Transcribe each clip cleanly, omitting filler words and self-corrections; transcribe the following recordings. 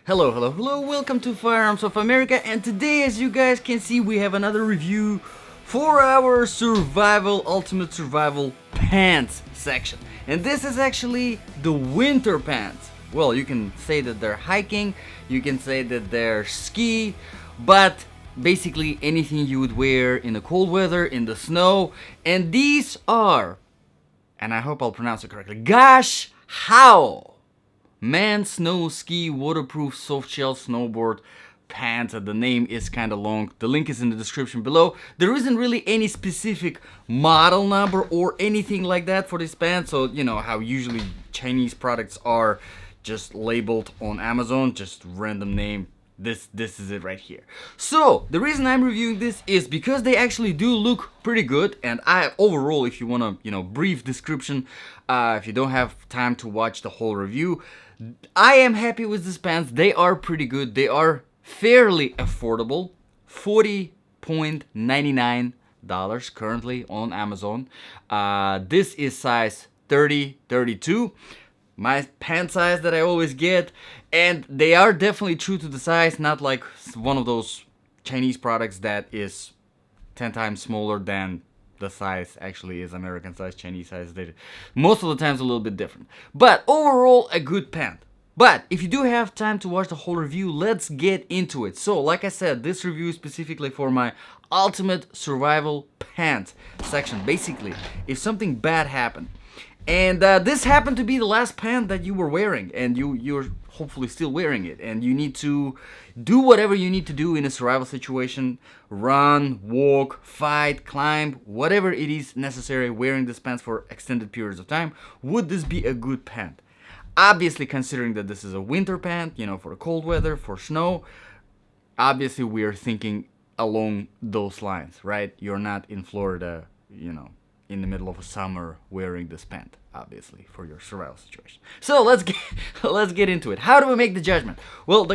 Hello, hello, hello, welcome to Firearms of America, and today, as you guys can see, we have another review for our ultimate survival pants section. And this is actually the winter pants. Well, you can say that they're hiking, you can say that they're ski, but basically anything you would wear in the cold weather, in the snow. And these are, and I hope I'll pronounce it correctly, Gash Hao Man Snow Ski Waterproof Softshell Snowboard Pants. The name is kind of long. The link is in the description below. There isn't really any specific model number or anything like that for this pants. So you know how usually Chinese products are just labeled on Amazon, just random name. This is it right here. So the reason I'm reviewing this is because they actually do look pretty good, and overall, if you want to, brief description, if you don't have time to watch the whole review, I am happy with these pants. They are pretty good. They are fairly affordable, $40.99 currently on Amazon. This is size 30-32. My pant size that I always get, and they are definitely true to the size, not like one of those Chinese products that is 10 times smaller than the size actually is American size. Chinese size, they most of the times a little bit different, but overall a good pant. But if you do have time to watch the whole review, let's get into it. So like I said, this review is specifically for my ultimate survival pants section. Basically, if something bad happened, and this happened to be the last pant that you were wearing, and you're hopefully still wearing it, and you need to do whatever you need to do in a survival situation, run, walk, fight, climb, whatever it is necessary wearing this pants for extended periods of time, would this be a good pant? Obviously, considering that this is a winter pant, for cold weather, for snow, obviously we are thinking along those lines, right? You're not in Florida, in the middle of a summer wearing this pant, obviously, for your survival situation. So let's get into it. How do we make the judgment? Well,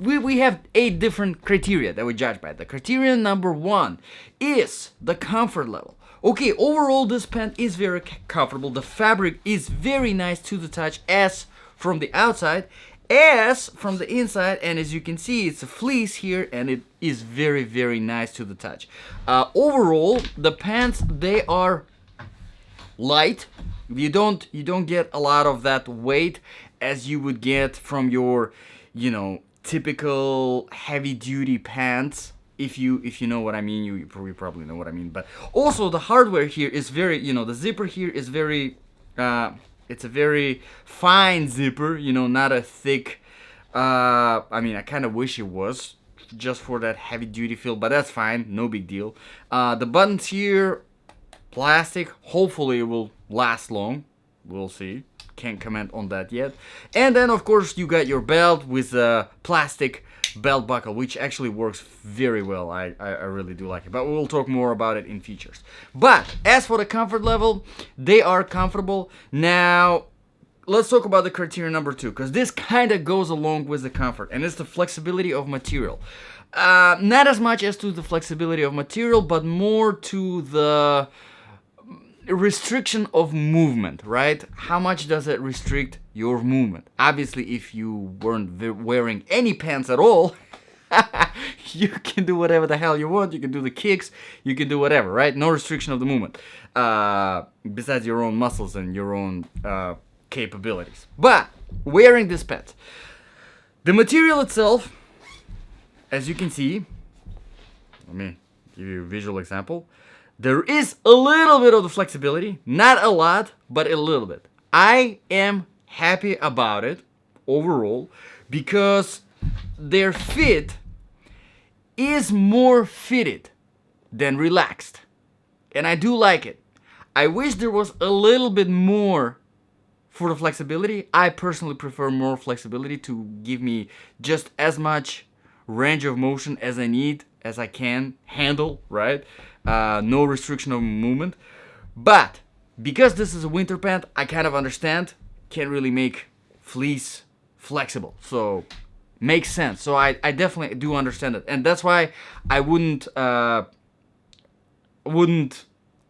we have 8 different criteria that we judge by. The criterion number 1 is the comfort level. Okay, overall this pant is very comfortable. The fabric is very nice to the touch, as from the outside, as from the inside, and as you can see, it's a fleece here, and it is very, very nice to the touch. Overall, the pants, they are light. You don't get a lot of that weight as you would get from your typical heavy duty pants. If you know what I mean, you probably know what I mean. But also the hardware here is very, the zipper here is very it's a very fine zipper, not a thick, I mean, I kind of wish it was just for that heavy duty feel, but that's fine, no big deal. The buttons here, plastic, hopefully it will last long, we'll see, can't comment on that yet. And then of course you got your belt with a plastic belt buckle, which actually works very well. I really do like it, but we'll talk more about it in features. But as for the comfort level, they are comfortable. Now let's talk about the criteria number 2, because this kind of goes along with the comfort, and it's the flexibility of material. Not as much as to the flexibility of material, but more to the restriction of movement, right? How much does it restrict your movement? Obviously, if you weren't wearing any pants at all, you can do whatever the hell you want. You can do the kicks, you can do whatever, right? No restriction of the movement, besides your own muscles and your own capabilities. But wearing this pants, the material itself, as you can see, let me give you a visual example. There is a little bit of the flexibility, not a lot, but a little bit. I am happy about it overall because their fit is more fitted than relaxed, and I do like it. I wish there was a little bit more for the flexibility. I personally prefer more flexibility to give me just as much range of motion as I need, as I can handle, right? No restriction of movement. But because this is a winter pant, I kind of understand, can't really make fleece flexible, so makes sense. So I definitely do understand it, and that's why I wouldn't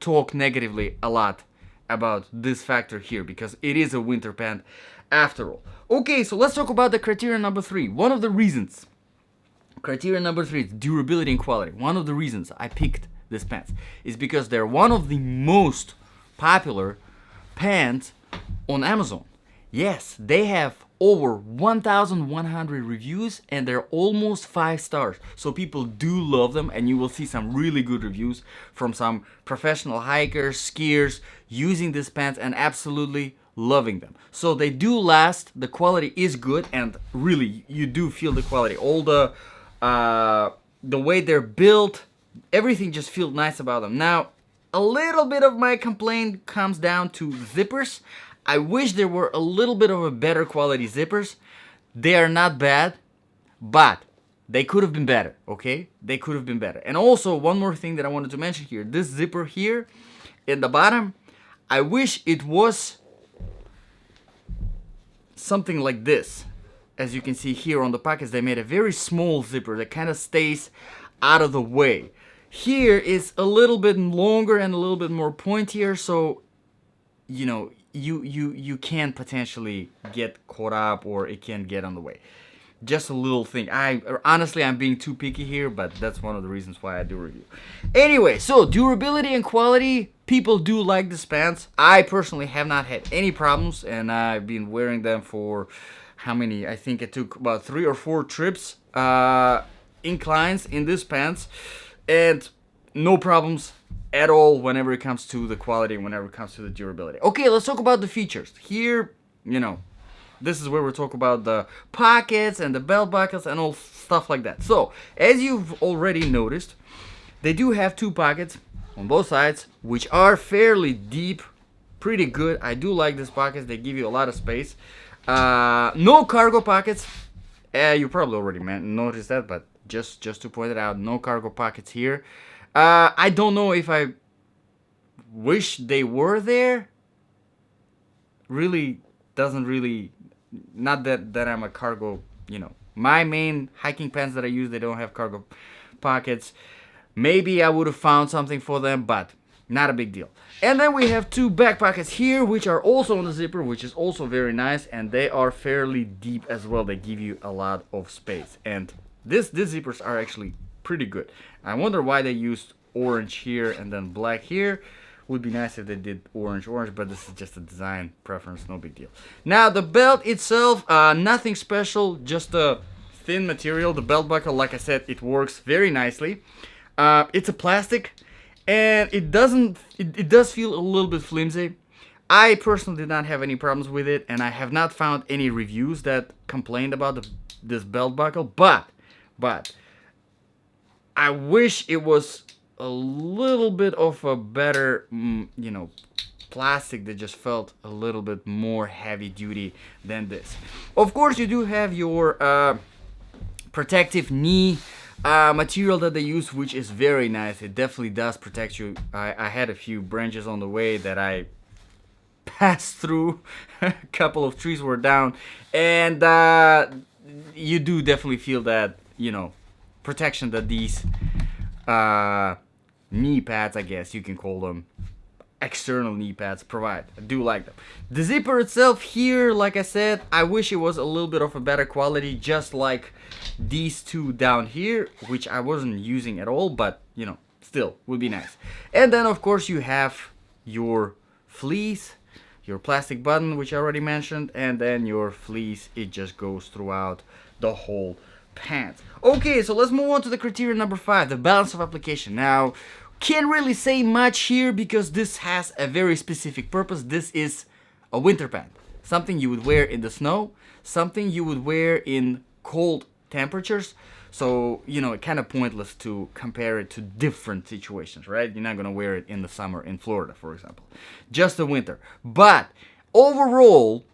talk negatively a lot about this factor here, because it is a winter pant after all. Okay, so let's talk about the criteria number 3. One of the reasons, criteria number 3 is durability and quality. One of the reasons I picked this pants is because they're one of the most popular pants on Amazon. Yes, they have over 1,100 reviews and they're almost 5 stars. So people do love them, and you will see some really good reviews from some professional hikers, skiers using these pants and absolutely loving them. So they do last, the quality is good, and really you do feel the quality. All the way they're built, everything just feels nice about them. Now, a little bit of my complaint comes down to zippers. I wish there were a little bit of a better quality zippers. They are not bad, but they could have been better, okay? They could have been better. And also, one more thing that I wanted to mention here. This zipper here in the bottom, I wish it was something like this. As you can see here on the pockets, they made a very small zipper that kind of stays out of the way. Here is a little bit longer and a little bit more pointier, so you know, you can potentially get caught up, or it can get on the way. Just a little thing. Honestly, I'm being too picky here, but that's one of the reasons why I do review. Anyway, so durability and quality, people do like these pants. I personally have not had any problems, and I've been wearing them for how many? I think it took about 3 or 4 trips, inclines in these pants, and no problems at all whenever it comes to the quality, whenever it comes to the durability. Okay, let's talk about the features. Here, you know, this is where we talk about the pockets and the belt buckles and all stuff like that. So, as you've already noticed, they do have 2 pockets on both sides, which are fairly deep, pretty good. I do like these pockets. They give you a lot of space. No cargo pockets. You probably already noticed that, but just to point it out, no cargo pockets here. I don't know if I wish they were there. Really doesn't really, not that I'm a cargo, you know. My main hiking pants that I use, they don't have cargo pockets. Maybe I would have found something for them, but not a big deal. And then we have 2 back pockets here, which are also on the zipper, which is also very nice, and they are fairly deep as well. They give you a lot of space, and these zippers are actually pretty good. I wonder why they used orange here and then black here. Would be nice if they did orange, but this is just a design preference, no big deal. Now the belt itself, nothing special, just a thin material. The belt buckle, like I said, it works very nicely. It's a plastic, and it does feel a little bit flimsy. I personally did not have any problems with it, and I have not found any reviews that complained about this belt buckle, but I wish it was a little bit of a better, you know, plastic that just felt a little bit more heavy duty than this. Of course, you do have your protective knee material that they use, which is very nice. It definitely does protect you. I had a few branches on the way that I passed through. A couple of trees were down, and you do definitely feel that, you know, protection that these knee pads, I guess you can call them, external knee pads provide. I do like them. The zipper itself here, like I said, I wish it was a little bit of a better quality, just like these 2 down here, which I wasn't using at all, but you know, still would be nice. And then of course you have your fleece, your plastic button, which I already mentioned, and then your fleece, it just goes throughout the whole pants. Okay, so let's move on to the criteria number 5, the balance of application. Now, can't really say much here because this has a very specific purpose. This is a winter pant, something you would wear in the snow, something you would wear in cold temperatures. So, you know, it's kind of pointless to compare it to different situations, right? You're not gonna wear it in the summer in Florida, for example, just the winter. But overall,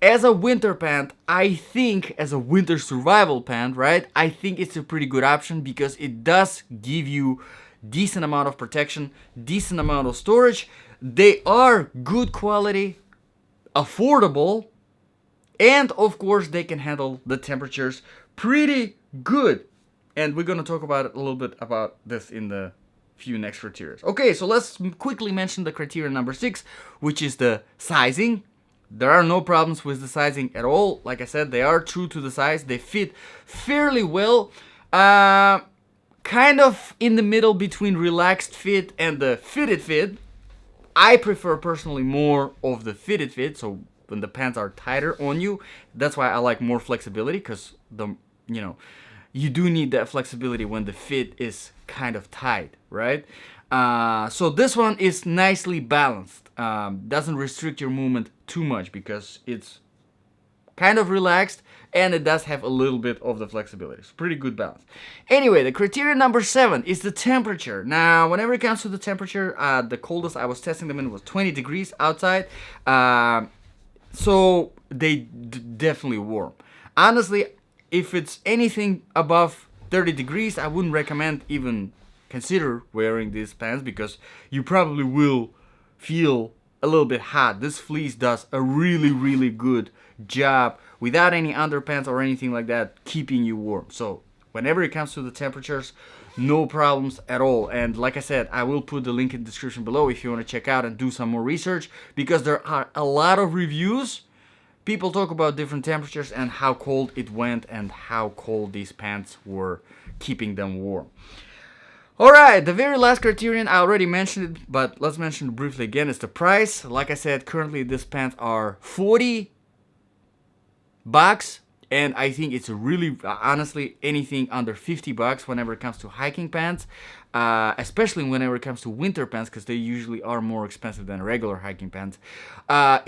as a winter pant, I think, as a winter survival pant, right, I think it's a pretty good option because it does give you decent amount of protection, decent amount of storage. They are good quality, affordable, and of course they can handle the temperatures pretty good. And we're gonna talk about it a little bit about this in the few next criteria. Okay, so let's quickly mention the criteria number 6, which is the sizing. There are no problems with the sizing at all. Like I said, they are true to the size. They fit fairly well. Kind of in the middle between relaxed fit and the fitted fit. I prefer personally more of the fitted fit, so when the pants are tighter on you, that's why I like more flexibility, because you do need that flexibility when the fit is kind of tight, right? So this one is nicely balanced. Doesn't restrict your movement too much because it's kind of relaxed, and it does have a little bit of the flexibility. It's pretty good balance. Anyway, the criteria number 7 is the temperature. Now, whenever it comes to the temperature, the coldest I was testing them in was 20 degrees outside. So they definitely warm. Honestly, if it's anything above 30 degrees, I wouldn't recommend even consider wearing these pants, because you probably will feel a little bit hot. This fleece does a really good job without any underpants or anything like that, keeping you warm. So whenever it comes to the temperatures, no problems at all. And like I said, I will put the link in the description below if you want to check out and do some more research, because there are a lot of reviews. People talk about different temperatures and how cold it went and how cold these pants were keeping them warm. Alright, the very last criterion, I already mentioned it, but let's mention it briefly again, is the price. Like I said, currently these pants are $40, and I think it's really, honestly, anything under $50 whenever it comes to hiking pants, especially whenever it comes to winter pants, because they usually are more expensive than regular hiking pants,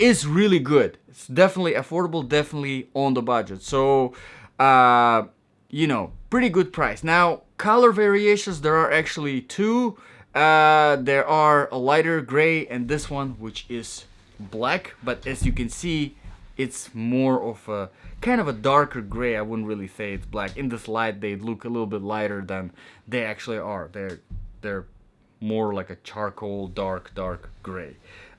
is really good. It's definitely affordable, definitely on the budget. So, pretty good price. Now, color variations, there are actually 2. There are a lighter gray and this one, which is black, but as you can see, it's more of a kind of a darker gray. I wouldn't really say it's black. In this light, they look a little bit lighter than they actually are. They're more like a charcoal dark gray.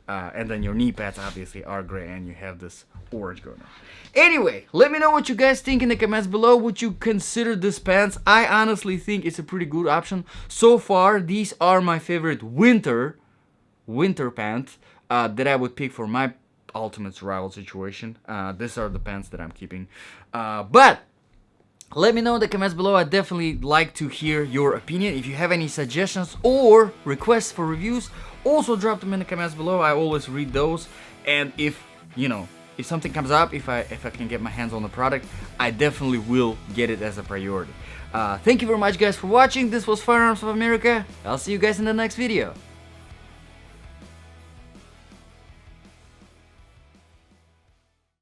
And then your knee pads obviously are gray, and you have this orange going on. Anyway, let me know what you guys think in the comments below. Would you consider this pants? I honestly think it's a pretty good option. So far, these are my favorite winter pants that I would pick for my ultimate survival situation. These are the pants that I'm keeping. But let me know in the comments below. I'd definitely like to hear your opinion. If you have any suggestions or requests for reviews, also drop them in the comments below. I always read those. And if something comes up, if I can get my hands on the product, I definitely will get it as a priority. Thank you very much, guys, for watching. This was Firearms of America. I'll see you guys in the next video.